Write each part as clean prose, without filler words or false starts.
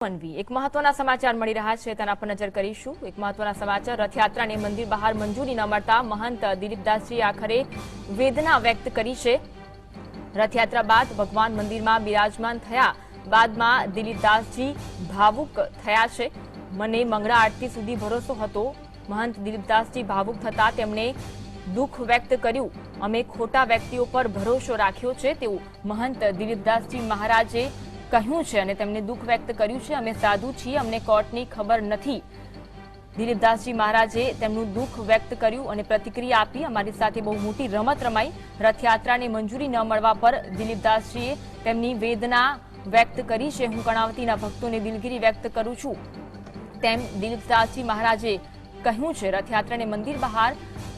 એક મહત્વના સમાચાર મળી રહ્યા છે તેના પર નજર કરીશું। એક મહત્વના સમાચાર, રથયાત્રાને મંદિર બહાર મંજૂરી ન મળતા મહંત દિલીપદાસજીએ આખરે વેદના વ્યક્ત કરી છે। રથયાત્રા બાદ ભગવાન મંદિરમાં બિરાજમાન થયા બાદમાં દિલીપદાસજી ભાવુક થયા છે। મને મંગળા આરતી સુધી ભરોસો હતો। મહંત દિલીપદાસજી ભાવુક થતા તેમણે દુઃખ વ્યક્ત કર્યું। અમે ખોટા વ્યક્તિઓ પર ભરોસો રાખ્યો છે તેવું મહંત દિલીપદાસજી મહારાજે કહ્યું છે અને તેમણે દુઃખ વ્યક્ત કર્યું છે। અમે સાધુ છીએ, અમને કોર્ટની ખબર નથી। દિલીપદાસજી મહારાજે તેમનું દુઃખ વ્યક્ત કર્યું અને પ્રતિક્રિયા આપી। અમારી સાથે બહુ મોટી રમત રમાઈ। રથયાત્રાને મંજૂરી ન મળવા પર દિલીપદાસજીએ તેમની વેદના વ્યક્ત કરી છે। હું કર્ણાવતીના ભક્તોને દિલગીરી વ્યક્ત કરું છું તેમ દિલીપદાસજી મહારાજે કહ્યું છે। રથયાત્રાને મંદિર બહાર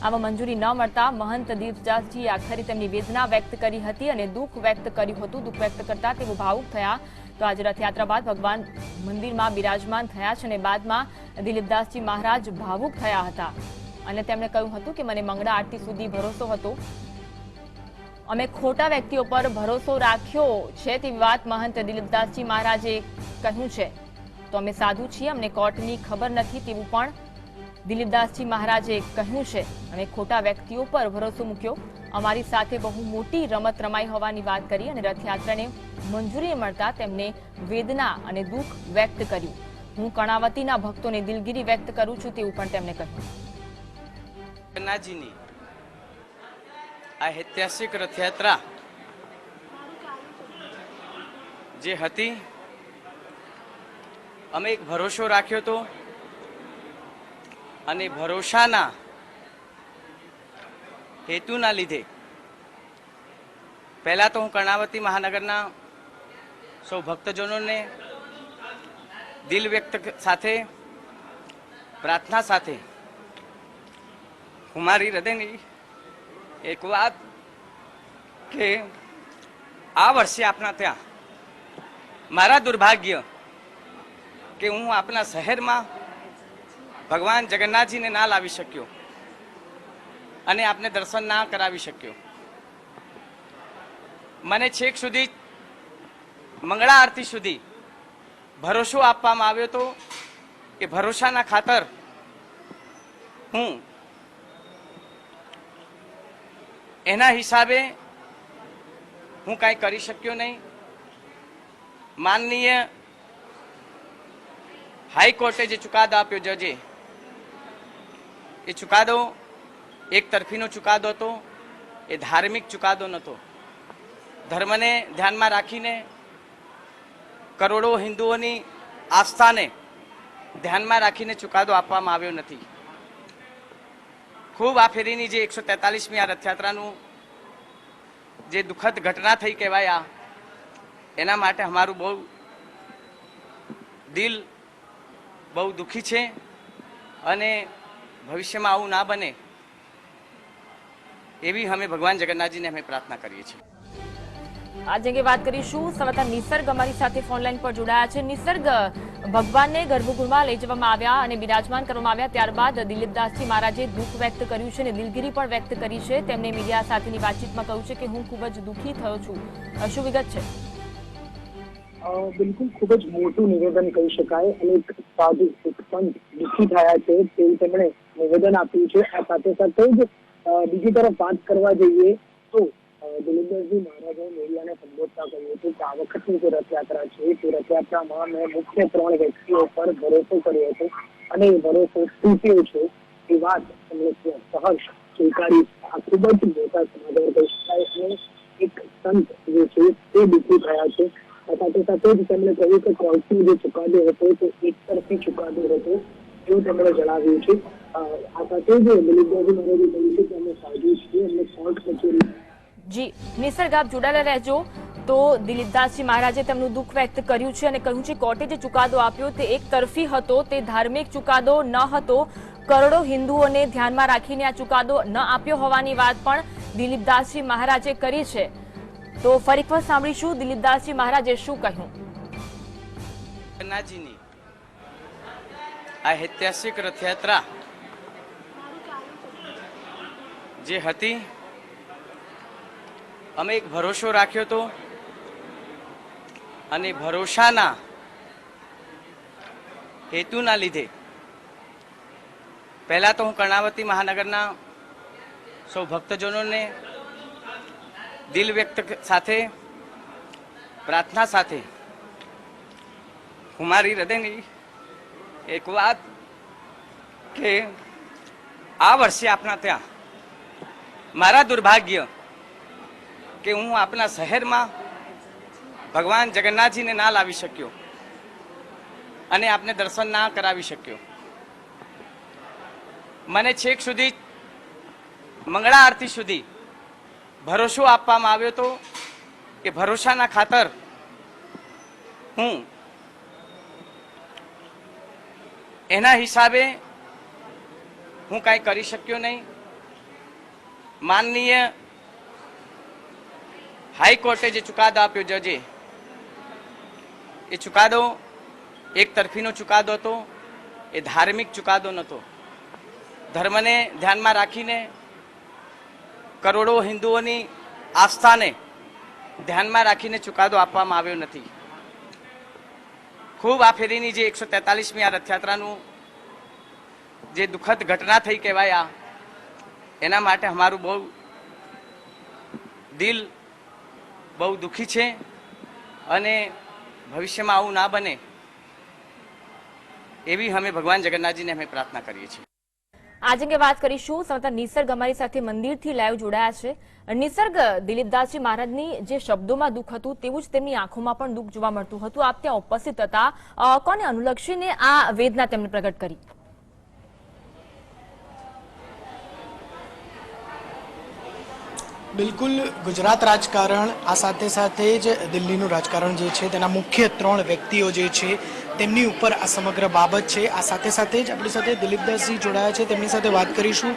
આમાં મંજૂરી ન મળતા મહંત દિલીપદાસજીએ આખરે તેમની વેદના વ્યક્ત કરી હતી અને દુઃખ વ્યક્ત કર્યું હતું। દુઃખ વ્યક્ત કરતા તેઓ ભાવુક થયા। તો આજે રથયાત્રા બાદ ભગવાન મંદિરમાં બિરાજમાન થયા છે અને બાદમાં દિલીપદાસજી મહારાજ ભાવુક થયા હતા અને તેમણે કહ્યું હતું કે મને મંગળા આરતી સુધી ભરોસો હતો। અમે ખોટા વ્યક્તિઓ પર ભરોસો રાખ્યો છે તેવી વાત મહંત દિલીપદાસજી મહારાજે કહ્યું છે। તો અમે સાધુ છીએ, અમને કોર્ટની ખબર નથી તેવું પણ દિલીપદાસજી મહારાજે કહ્યું છે। અમે ખોટા વ્યક્તિઓ પર ભરોસો મૂક્યો। અમારી સાથે બહુ મોટી રમત રમાઈ હોવાની વાત કરી અને રથયાત્રાને મંજૂરી મળતા તેમને વેદના અને દુઃખ વ્યક્ત કર્યું। હું કર્ણાવતીના ભક્તોને દિલગીરી વ્યક્ત કરું છું તેવું પણ તેમણે કહ્યું। જગન્નાથજીની આ ઐતિહાસિક રથયાત્રા જે હતી, અમે એક ભરોસો રાખ્યો હતો અને ભરોસાના હેતુના લીધે પહેલા તો હું કર્ણાવતી મહાનગરના સૌ ભક્તજનોને દિલ વ્યક્ત સાથે પ્રાર્થના સાથે હું મારી હૃદયની એક વાત કે આ વર્ષે આપના ત્યાં મારા દુર્ભાગ્ય કે હું આપના શહેરમાં ભગવાન જગન્નાથજીને ના લાવી શક્યો અને આપને દર્શન ના કરાવી શક્યો। મને છેક સુધી મંગળા આરતી સુધી ભરોસો આપવામાં આવ્યો હતો કે ભરોસાના ખાતર હું એના હિસાબે હું કાંઈ કરી શક્યો નહીં। માનનીય હાઈકોર્ટે જે ચુકાદો આપ્યો જજે, એ ચુકાદો એક તરફીનો ચુકાદો હતો। એ ધાર્મિક ચુકાદો નહોતો। ધર્મને ધ્યાનમાં રાખીને, કરોડો હિન્દુઓની આસ્થાને ધ્યાનમાં રાખીને ચુકાદો આપવામાં આવ્યો નથી। ખૂબ આ ફેરીની જે 143મી આ રથયાત્રાનું જે દુઃખદ ઘટના થઈ કહેવાય, એના માટે અમારું બહુ દિલ બહુ દુઃખી છે અને ભવિષ્યમાં આવું ના બને એવી અમે ભગવાન જગન્નાથજીને અમે પ્રાર્થના કરીએ છીએ। आज अंगे बात करीशुं। संवाददाता निसर्ग अमारी साथे फोनलाइन पर जोड़ाया छे। निसर्ग, भगवानने गर्भगृहमां लई जवामां આવ્યા અને બિરાજમાન કરવામાં આવ્યા ત્યારબાદ દિલીપદાસજી મહારાજે દુઃખ વ્યક્ત કર્યું છે અને દિલગીરી પણ વ્યક્ત કરી છે। તેમણે મીડિયા સાથેની વાતચીતમાં કહ્યું છે કે હું ખૂબ જ દુઃખી થયો છું। શું વિગત છે? બિલકુલ ખૂબ જ મોટું નિવેદન કહી શકાય અને એક સાધુ એક સંત દુઃખી થયા છે તેવું તેમણે નિવેદન આપ્યું છે। આ સાથે સાથે જ બીજી તરફ વાત કરવા જઈએ તો દિલીપદાસજી મહારાજે મીડિયાને સંબોધતા કહ્યું હતું કે આ વખતની જે રથયાત્રા છે તે રથયાત્રામાં મેં મુખ્ય 3 વ્યક્તિઓ પર ભરોસો કર્યો હતો અને એ ભરોસો તૂટ્યો છે એ વાત તેમણે સહર્ષ સ્વીકારી। આ ખૂબ જ મોટા સમાચાર કહી શકાય અને એક સંત જે છે તે દુઃખી થયા છે। સાથે સાથે જ તેમણે કહ્યું કે કોર્ટનો જે ચુકાદો હતો તે એકતરફી ચુકાદો હતો એવું તેમણે જણાવ્યું છે। આ સાથે જ દિલીપદાસજી મહારાજે કહ્યું છે કે અમે સાધુ છીએ, અમને કોર્ટ કચેરી। જી નિસર્ગ, આપ જોડાયેલા રહેજો। તો દિલીપદાસજી મહારાજે તેમનું દુઃખ વ્યક્ત કર્યું છે અને કહ્યું છે કોર્ટે જે ચુકાદો આપ્યો તે એક તરફી હતો, તે ધાર્મિક ચુકાદો ન હતો। કરોડો હિન્દુઓને ધ્યાનમાં રાખીને આ ચુકાદો ન આપ્યો હોવાની વાત પણ દિલીપદાસજી મહારાજે કરી છે। તો ફરી વખત સાંભળીશું દિલીપદાસજી મહારાજે શું કહ્યું। જગન્નાથજીની આ ઐતિહાસિક રથયાત્રા જે હતી, અમે એક ભરોસો રાખ્યો હતો અને ભરોસાના હેતુના લીધે પહેલા તો હું કર્ણાવતી મહાનગરના સૌ ભક્તજનોને દિલ વ્યક્ત સાથે પ્રાર્થના સાથે હું મારી હૃદયની એક વાત કે આ વર્ષે આપણા ત્યાં મારા દુર્ભાગ્ય કે હું આપણા શહેરમાં ભગવાન જગન્નાથજીને ના લાવી શક્યો અને આપને દર્શન ના કરાવી શક્યો. મને છેક સુધી મંગળા આરતી સુધી ભરોસો આપવામાં આવ્યો હતો કે ભરોસાના ખાતર હું એના હિસાબે હું કાંઈ કરી શક્યો નહીં. માનનીય હાઈકોર્ટે જે ચુકાદો આપ્યો જજે, એ ચુકાદો એક તરફીનો ચુકાદો હતો. એ ધાર્મિક ચુકાદો નહોતો. ધર્મને ધ્યાનમાં રાખીને, કરોડો હિન્દુઓની આસ્થાને ધ્યાનમાં રાખીને ચુકાદો આપવામાં આવ્યો નથી. ખૂબ આ ફેરીની જે 143મી આ રથયાત્રાનું જે દુઃખદ ઘટના થઈ કહેવાય, એના માટે અમારું બહુ દિલ બહુ દુઃખી છે અને ભવિષ્યમાં આવું ના બને એવી અમે ભગવાન જગન્નાથજીને અમે પ્રાર્થના કરીએ છીએ. આજ અંગે વાત કરીશું. સંવાદદાતા નિસર્ગ અમારી સાથે મંદિરથી લાઈવ જોડાયા છે. નિસર્ગ, દિલીપદાસજી મહારાજની જે શબ્દોમાં દુઃખ હતું તેવું જ તેમની આંખોમાં પણ દુઃખ જોવા મળતું હતું. આપ ત્યાં ઉપસ્થિત હતા. કોને અનુલક્ષીને આ વેદના તેમણે પ્રગટ કરી? બિલકુલ, ગુજરાત રાજકારણ આ સાથે સાથે જ દિલ્હીનું રાજકારણ જે છે તેના મુખ્ય 3 વ્યક્તિઓ જે છે તેમની ઉપર આ સમગ્ર બાબત છે. આ સાથે સાથે જ આપણી સાથે દિલીપદાસજી જોડાયા છે, તેમની સાથે વાત કરીશું.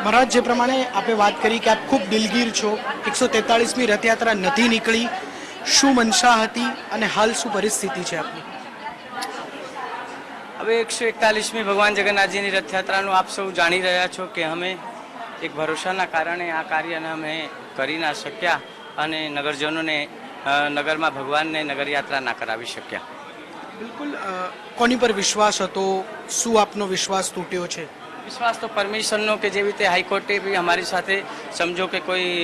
મહારાજ, જે પ્રમાણે આપે વાત કરી કે આપ ખૂબ દિલગીર છો, 143મી રથયાત્રા નથી નીકળી, શું મનસા હતી અને હાલ શું પરિસ્થિતિ છે આપની? હવે 141મી ભગવાન જગન્નાથજીની રથયાત્રાનું આપ સૌ જાણી રહ્યા છો કે અમે એક ભરોસાના કારણે આ કાર્યને અમે કરી ના શક્યા અને નગરજનોને નગરમાં ભગવાનને નગરયાત્રા ના કરાવી શક્યા. બિલકુલ, કોની પર વિશ્વાસ હતો? શું આપનો વિશ્વાસ તૂટ્યો છે? વિશ્વાસ તો પરમિશનનો કે જેવી રીતે હાઈકોર્ટે બી અમારી સાથે સમજો કે કોઈ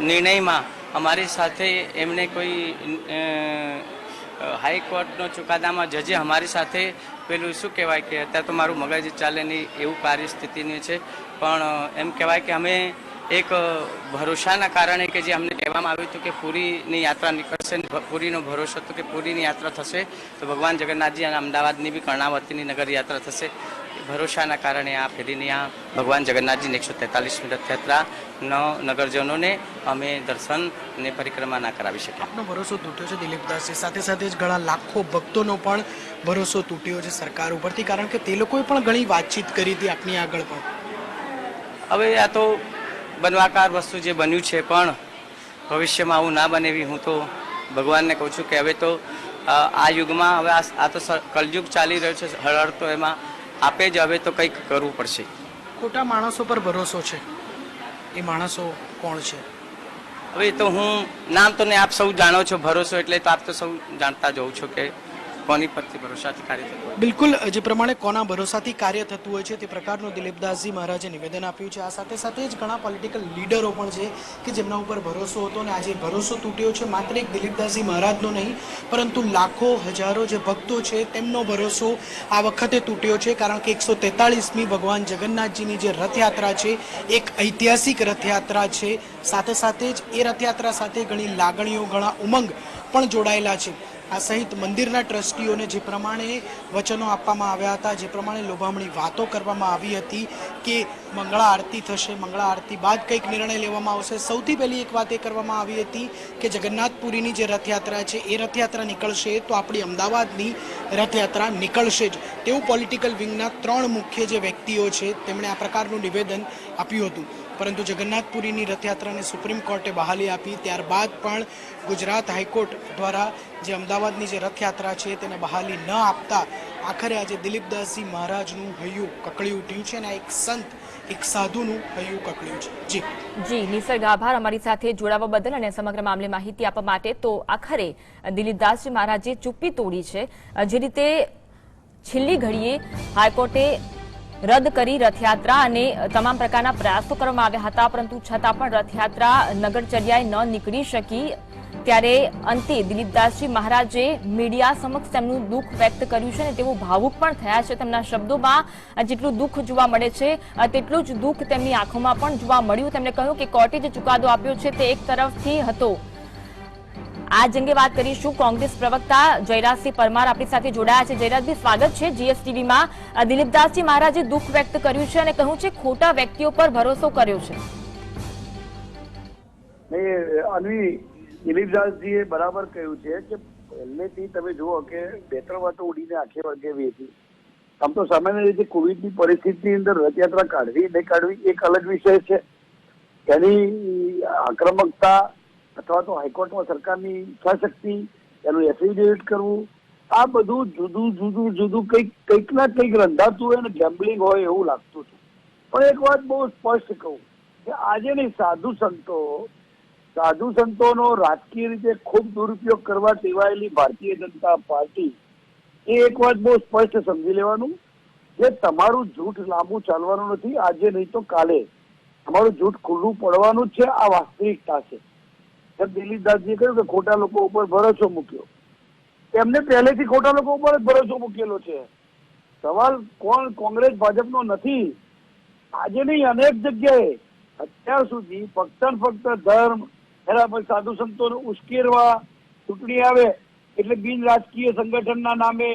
નિર્ણયમાં અમારી સાથે એમને કોઈ હાઈકોર્ટનો ચુકાદામાં જજે અમારી સાથે પેલું શું કહેવાય કે અત્યારે તો મારું મગજ ચાલે નહીં એવું કાર્ય સ્થિતિની છે. પણ એમ કહેવાય કે અમે એક ભરોસાના કારણે કે જે અમને કહેવામાં આવ્યું હતું કે પુરીની યાત્રા નીકળશે, પુરીનો ભરોસો હતો કે પુરીની યાત્રા થશે તો ભગવાન જગન્નાથજી અને અમદાવાદની બી કર્ણાવતીની નગર યાત્રા થશે. ભરોસાના કારણે આ ફેરીની આ ભગવાન જગન્નાથજીની 143મી રથયાત્રાનો નગરજનોને અમે દર્શન અને પરિક્રમા ના કરાવી શક્યા. આપનો ભરોસો તૂટ્યો છે દિલીપદાસજી, સાથે સાથે જ ઘણા લાખો ભક્તોનો પણ ભરોસો તૂટ્યો છે સરકાર ઉપરથી, કારણ કે તે લોકોએ પણ ઘણી વાતચીત કરી હતી આપની આગળ પણ. હવે આ તો બનવાકાર વસ્તુ જે બન્યું છે, પણ ભવિષ્યમાં આવું ના બને એવી હું તો ભગવાનને કહું છું કે હવે તો આ યુગમાં હવે આ તો કલયુગ ચાલી રહ્યો છે હળહળતો, એમાં આપે જ હવે તો કંઈક કરવું પડશે. ખોટા માણસો પર ભરોસો છે, એ માણસો કોણ છે? હવે તો હું નામ તો ને આપ સૌ જાણો છો, ભરોસો એટલે તો આપ તો સૌ જાણતા જ હોવ છો કે કોની પરથી ભરોસાથી કાર્ય થતું. બિલકુલ, જે પ્રમાણે કોના ભરોસાથી કાર્ય થતું હોય છે તે પ્રકારનું દિલીપદાસજી મહારાજે નિવેદન આપ્યું છે. આ સાથે સાથે જ ઘણા પોલિટિકલ લીડરો પણ છે કે જેમના ઉપર ભરોસો હતો અને આજે ભરોસો તૂટ્યો છે. માત્ર એક દિલીપદાસજી મહારાજનો નહીં, પરંતુ લાખો હજારો જે ભક્તો છે તેમનો ભરોસો આ વખતે તૂટ્યો છે, કારણ કે 143મી ભગવાન જગન્નાથજીની જે રથયાત્રા છે એક ઐતિહાસિક રથયાત્રા છે. સાથે સાથે જ એ રથયાત્રા સાથે ઘણી લાગણીઓ, ઘણા ઉમંગ પણ જોડાયેલા છે. આ સહિત મંદિરના ટ્રસ્ટીઓને જે પ્રમાણે વચનો આપવામાં આવ્યા હતા, જે પ્રમાણે લોભામણી વાતો કરવામાં આવી હતી કે મંગળા આરતી થશે, મંગળા આરતી બાદ કંઈક નિર્ણય લેવામાં આવશે. સૌથી પહેલી એક વાત એ કરવામાં આવી હતી કે જગન્નાથપુરીની જે રથયાત્રા છે એ રથયાત્રા નીકળશે તો આપણી અમદાવાદની રથયાત્રા નીકળશે જ, તેવું પોલિટિકલ વિંગના 3 મુખ્ય જે વ્યક્તિઓ છે તેમણે આ પ્રકારનું નિવેદન આપ્યું હતું. પરંતુ જગન્નાથપુરીની રથયાત્રાને સુપ્રીમ કોર્ટે બહાલી આપી ત્યારબાદ પણ ગુજરાત હાઈકોર્ટ દ્વારા જે અમદાવાદની જે રથયાત્રા છે તેને બહાલી ન આપતા આખરે આજે દિલીપદાસજી મહારાજનું હૈયું કકળી ઉઠ્યું છે અને એક સંત, એક સાધુનું હૈયું કકળ્યું છે. જી નિસર્ગ, આભાર અમારી સાથે જોડાવા બદલ અને સમગ્ર મામલે માહિતી આપવા માટે. તો આખરે દિલીપદાસજી મહારાજે ચૂપ્પી તોડી છે. જે રીતે છેલ્લી ઘડીએ હાઈકોર્ટે રદ કરી રથયાત્રા અને તમામ પ્રકારના પ્રયાસો કરવામાં આવ્યા હતા, પરંતુ છતાં પણ રથયાત્રા નગરચર્યાએ ન નીકળી શકી. ત્યારે અંતે દિલીપદાસજી મહારાજે મીડિયા સમક્ષ તેમનું દુઃખ વ્યક્ત કર્યું છે અને તેઓ ભાવુક પણ થયા છે. તેમના શબ્દોમાં જેટલું દુઃખ જોવા મળે છે તેટલું જ દુઃખ તેમની આંખોમાં પણ જોવા મળ્યું. તેમણે કહ્યું કે કોર્ટે જે ચુકાદો આપ્યો છે તે એક તરફથી હતો. આ અંગે વાત કરીશું. કોંગ્રેસ પ્રવક્તા જયરાજસિંહ પરમાર આપણી સાથે જોડાયા છે. જયરાજભાઈ, સ્વાગત છે જીએસટીવીમાં. દિલીપદાસજી મહારાજે દુઃખ વ્યક્ત કર્યું છે અને કહ્યું છે ખોટા વ્યક્તિઓ પર ભરોસો કર્યો છે. દિલીપદાસજીએ બરાબર કહ્યું છે કે પહેલેથી તમે જુઓ કે 2-3 વાતો ઉડીને આખે વર્ગેવી હતી. આમ તો સામાન્ય રીતે કોવિડની પરિસ્થિતિની અંદર રથયાત્રા કાઢવી નહીં કાઢવી એક અલગ વિષય છે. એની આક્રમકતા અથવા તો હાઈકોર્ટમાં સરકારની ઈચ્છાશક્તિ, એનું એફિડેવિટ કરવું, આ બધું જુદું કંઈક ના કંઈક રંધાતું હોય અને ગેમ્બલિંગ હોય એવું લાગતું હતું. પણ એક વાત બહુ સ્પષ્ટ કહું કે આજે નહીં, સાધુ સંતોનો રાજકીય રીતે ખૂબ દુરુપયોગ કરવા ટેવાયેલી ભારતીય જનતા પાર્ટી એ એક વાત બહુ સ્પષ્ટ સમજી લેવાનું કે તમારું જૂઠ લાંબુ ચાલવાનું નથી. આજે નહીં તો કાલે તમારું જૂઠ ખુલ્લું પડવાનું જ છે. આ વાસ્તવિકતા છે. દિલીપદાસજીએ કહ્યું કે ખોટા લોકો ઉપર ભરોસો મૂક્યો. એમને પહેલેથી ખોટા લોકો ઉપર જ ભરોસો મૂકેલો છે. સવાલ કોંગ્રેસ ભાજપનો નથી. આજે નહીં, અનેક જગ્યાએ અત્યાર સુધી ફક્ત ધર્મ, એના પછી સાધુ સંતોને ઉશ્કેરવા, ચૂંટણી આવે એટલે બિન રાજકીય સંગઠનના નામે,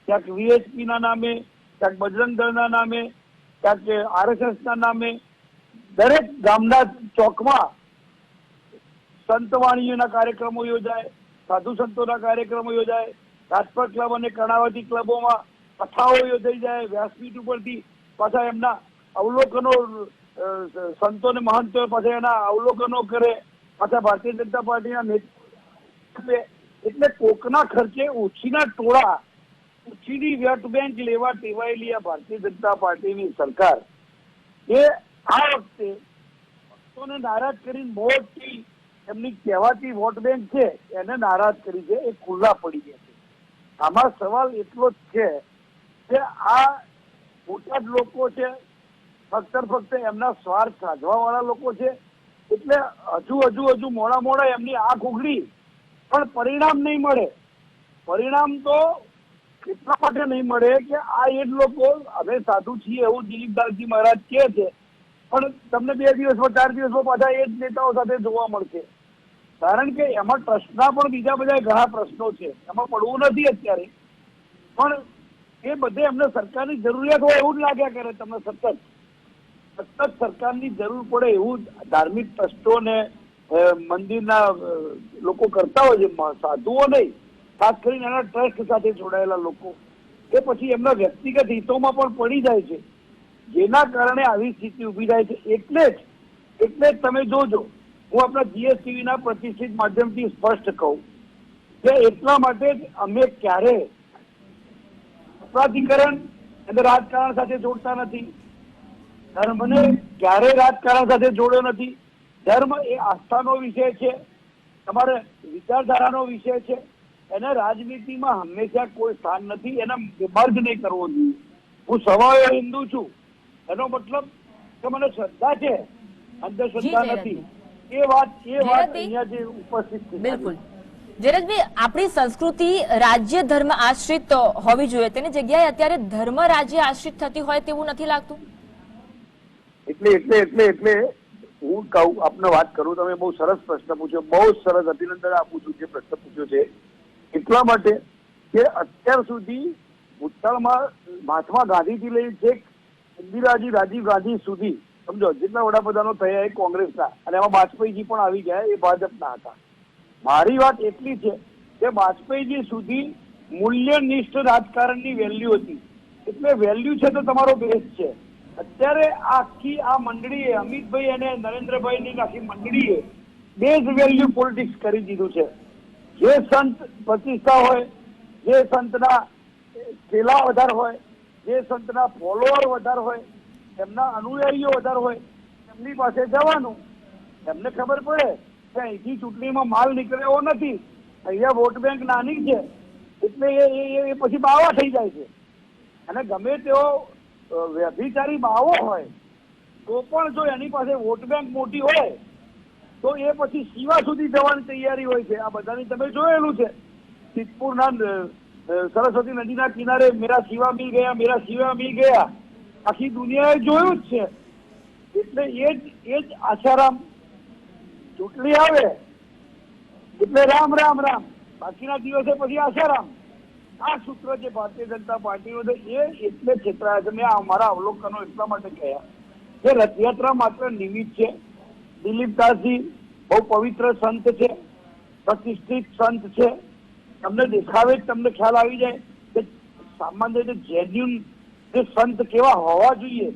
ક્યાંક વીએચપી ના નામે, ક્યાંક બજરંગ દળના નામે, ક્યાંક આરએસએસ ના નામે દરેક ગામના ચોકમાં સંતવાણીઓના કાર્યક્રમો યોજાય, સાધુ સંતોના કાર્યક્રમો યોજાય, રાજપથ ક્લબ અને કર્ણાવતી ક્લબોમાં કથાઓ યોજાઈ જાય. વ્યાસપીઠ ઉપરથી પાછા એમના અવલોકનો, સંતોને મહંતો પાછા એના અવલોકનો કરે, પાછા ભારતીય જનતા પાર્ટીના નેતૃત્વ. એટલે કોકના ખર્ચે ઓછીના ટોળા, ઓછીની વોટ બેંક લેવા ટેવાયેલી આ ભારતીય જનતા પાર્ટીની સરકાર એ આ વખતે ભક્તોને નારાજ કરીને મોટી એમની કહેવાતી વોટ બેંક છે એને નારાજ કરી છે. એ ખુલ્લા પડી ગયા છે. આમાં સવાલ એટલો જ છે કે આ મોટા જ લોકો છે, ફક્ત એમના સ્વાર્થ સાધવા વાળા લોકો છે. એટલે હજુ મોડા એમની આંખ ઉઘડી, પણ પરિણામ નહીં મળે. પરિણામ તો એટલા માટે નહીં મળે કે આ એ જ લોકો, અમે સાધુ છીએ એવું દિલીપદાસજી મહારાજ કહે છે, પણ તમને 2 દિવસમાં 4 દિવસમાં પાછા એ જ નેતાઓ સાથે જોવા મળશે. કારણ કે એમાં ટ્રસ્ટના પણ બીજા બધા ઘણા પ્રશ્નો છે, એમાં પડવું નથી અત્યારે. પણ એ બધે એમને સરકારની જરૂરિયાત હોય એવું જ લાગ્યા કરે. તમને સતત સરકારની જરૂર પડે એવું ધાર્મિક ટ્રસ્ટોને મંદિરના લોકો કરતા હોય છે, સાધુઓ નહીં, ખાસ કરીને એના ટ્રસ્ટ સાથે જોડાયેલા લોકો. એ પછી એમના વ્યક્તિગત હિતોમાં પણ પડી જાય છે, જેના કારણે આવી સ્થિતિ ઉભી થાય છે. એટલે જ તમે જોજો, હું આપણા જીએસટીવીના પ્રતિષ્ઠિત માધ્યમથી સ્પષ્ટ કહું કે એટલા માટે જ અમે ક્યારે અપરાધીકરણ અને રાજકારણ સાથે જોડતા નથી. ધર્મને ક્યારેય રાજકારણ સાથે જોડ્યો નથી. ધર્મ એ આસ્થાનો વિષય છે, તમારે વિચારધારાનો વિષય છે. એને રાજનીતિમાં હંમેશા કોઈ સ્થાન નથી. એને મર્જ નહીં કરવો જોઈએ. હું સવાયો હિન્દુ છું, એનો મતલબ કે મને શ્રદ્ધા છે, અંધશ્રદ્ધા નથી. એ વાત અહીંયા જે ઉપસ્થિત છે. બિલકુલ જયરાજભાઈ, આપણી સંસ્કૃતિ રાજ્ય ધર્મ આશ્રિત હોવી જોઈએ, તેની જગ્યાએ અત્યારે ધર્મ રાજ્ય આશ્રિત થતી હોય તેવું નથી લાગતું? એટલે હું કહું, આપને વાત કરું, તમે બહુ સરસ પ્રશ્ન પૂછ્યો, બહુ સરસ અભિનંદન આપું છું જે પ્રશ્ન પૂછ્યો છે. એટલા માટે કે અત્યાર સુધી ભૂતકાળમાં મહાત્મા ગાંધીથી લઈ છેક ઇન્દિરાજી, રાજીવ ગાંધી સુધી સમજો જેટલા વડાપ્રધાનો થયા એ કોંગ્રેસના, અને એમાં વાજપેયીજી પણ આવી ગયા, એ ભાજપના હતા. મારી વાત એટલી છે કે વાજપેયીજી સુધી મૂલ્યનિષ્ઠ રાજકારણની વેલ્યુ હતી. એટલે વેલ્યુ છે તો તમારો બેઝ છે. અત્યારે આખી આ મંડળીએ, અમિતભાઈ અને નરેન્દ્રભાઈની આખી મંડળીએ બેઝ વેલ્યુ પોલિટિક્સ કરી દીધું છે. જે સંત પ્રતિષ્ઠા હોય, જે સંતના ચેલા વધારે હોય, જે સંતના ફોલોઅર વધારે હોય, એમના અનુયાયીઓ વધારે હોય, એમની પાસે જવાનું. એમને ખબર પડે કે અહીંથી ચૂંટણીમાં માલ નીકળે એવો નથી, અહીંયા વોટ બેંક નાની છે, એટલે એ પછી બાવા થઈ જાય છે. અને ગમે તેવો વ્યભિચારી બાવો હોય તો પણ જો એની પાસે વોટ બેંક મોટી હોય તો એ પછી શિવા સુધી જવાની તૈયારી હોય છે. આ બધાની તમે જોયેલું છે. સિદ્ધપુરના સરસ્વતી નદીના કિનારે મેરા શિવા મિલ ગયા, મેરા શિવા મિલ ગયા, આખી દુનિયાએ જોયું જ છે. એટલે એ જ આશારામ ચૂંટણી આવે એટલે રામ રામ રામ, બાકીના દિવસે પછી આશારામ. આ સૂત્ર જે ભારતીય જનતા પાર્ટીનું છે એ એટલે છેતરાયા છે. મેં અમારા અવલોકનો એટલા માટે કહ્યા કે રથયાત્રા માત્ર નિમિત્ત છે. દિલીપદાસજી બહુ પવિત્ર સંત છે, પ્રતિષ્ઠિત સંત છે. તમને દેખાવે જ તમને ખ્યાલ આવી જાય કે સામાન્ય રીતે જેન્યુન જે સંત કેવા હોવા જોઈએ.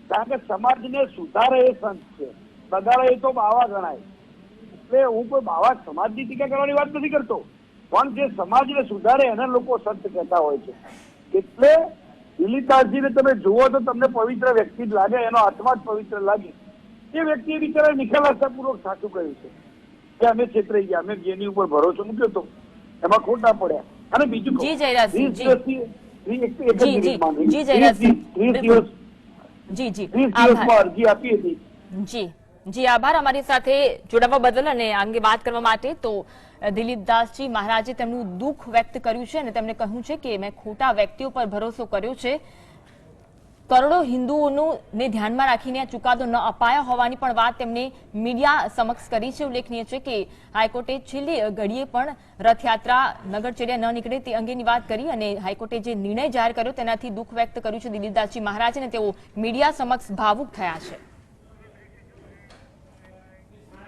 કારણ કે સમાજને સુધારે એ સંત છે, બગાડે એ તો બાવા ગણાય. એટલે હું કોઈ બાવા સમાજની ટીકા કરવાની વાત નથી કરતો, પણ જે સમાજને સુધારે એને લોકો સંત કહેતા હોય છે. એટલે દિલીપદાસજીને તમે જુઓ તો તમને પવિત્ર વ્યક્તિ જ લાગે, એનો આત્મા જ પવિત્ર લાગે. એ વ્યક્તિએ બિચારા નિખાલસતાપૂર્વક સાચું કહ્યું છે કે અમે છેતરાઈ ગયા, અમે જેની ઉપર ભરોસો મૂક્યો હતો એમાં ખોટા પડ્યા. અને બીજું જી જયરાજસિંહ, 30 દિવસમાં અરજી આપી હતી. જી આભાર અમારી સાથે જોડાવા બદલ અને આ અંગે વાત કરવા માટે. તો દિલીપદાસજી મહારાજે તેમનું દુઃખ વ્યક્ત કર્યું છે અને તેમણે કહ્યું છે કે મેં ખોટા વ્યક્તિઓ પર ભરોસો કર્યો છે. કરોડો હિન્દુઓનું ને ધ્યાનમાં રાખીને આ ચુકાદો ન અપાયા હોવાની પણ વાત તેમણે મીડિયા સમક્ષ કરી છે. ઉલ્લેખનીય છે કે હાઈકોર્ટે છેલ્લી ઘડીએ પણ રથયાત્રા નગરચર્યા ન નીકળે તે અંગેની વાત કરી અને હાઈકોર્ટે જે નિર્ણય જાહેર કર્યો તેનાથી દુઃખ વ્યક્ત કર્યું છે દિલીપદાસજી મહારાજ અને તેઓ મીડિયા સમક્ષ ભાવુક થયા છે.